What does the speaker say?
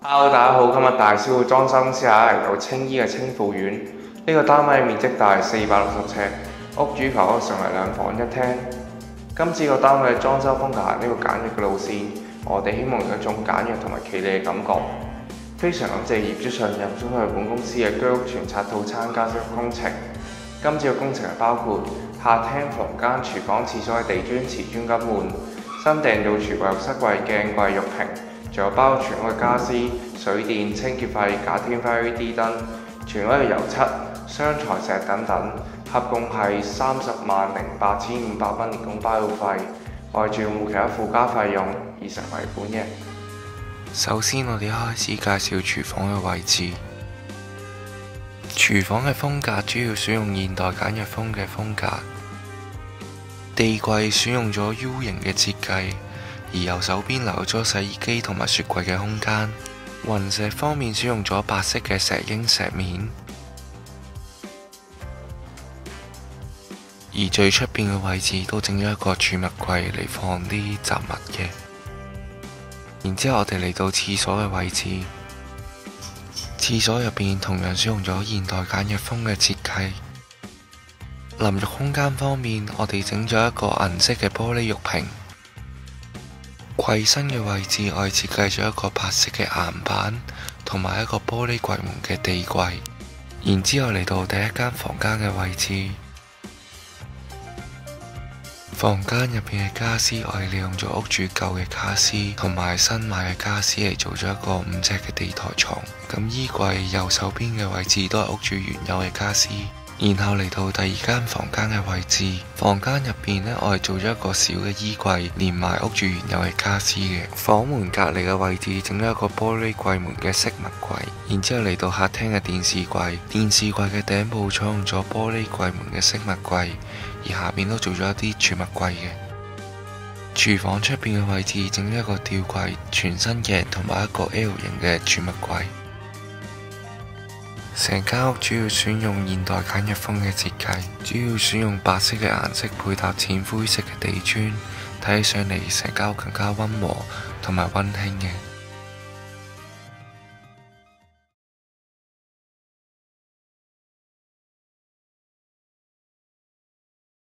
Hello，大家好，今日大小嘅裝修公司嚟到青衣嘅青富苑，呢個單位面積大460尺，屋主求屋上嚟2房1廳。今次個單位嘅裝修風格係呢個簡約嘅路線，我哋希望有一種簡約同埋企理嘅感覺。非常感謝業主信任中去本公司嘅居屋全拆套餐加修工程。今次嘅工程係包括客廳、房間、廚房、廁所嘅地磚、瓷磚更換，新訂造廚櫃、浴室櫃、鏡櫃、浴屏。仲有包括全屋嘅家私、水電、清潔費、假天花 LED 燈、全屋嘅油漆、雙材石等等，合共係308500蚊連工包費，外住冇其他附加費用，以成為本嘅。首先，我哋開始介紹廚房嘅位置。廚房嘅風格主要選用現代簡約風嘅風格，地櫃選用咗 U 型嘅設計。而右手邊留咗洗衣機同埋雪櫃嘅空間。雲石方面選用咗白色嘅石英石面，而最出邊嘅位置都整咗一個儲物櫃嚟放啲雜物嘅。然之後我哋嚟到廁所嘅位置，廁所入邊同樣選用咗現代簡約風嘅設計。淋浴空間方面，我哋整咗一個銀色嘅玻璃浴屏。櫃身嘅位置，我哋設計咗一個白色嘅岩板，同埋一個玻璃櫃門嘅地櫃。然之後嚟到第一間房間嘅位置，房間入邊嘅家私，我哋利用咗屋主舊嘅家私同埋新買嘅家私嚟做咗一個5尺嘅地台床。咁衣櫃右手邊嘅位置都係屋主原有嘅家私。然後嚟到第二間房間嘅位置，房間入邊呢，我哋做咗一個小嘅衣櫃，連埋屋主原有嘅家私嘅。房門隔離嘅位置整咗一個玻璃櫃門嘅飾物櫃。然之後嚟到客廳嘅電視櫃，電視櫃嘅頂部採用咗玻璃櫃門嘅飾物櫃，而下邊都做咗一啲儲物櫃嘅。廚房出邊嘅位置整咗一個吊櫃，全身嘅同埋一個 L 型嘅儲物櫃。成間屋主要選用現代簡約風嘅設計，主要選用白色嘅顏色配搭淺灰色嘅地磚，睇起上嚟成間屋更加溫和同埋溫馨嘅。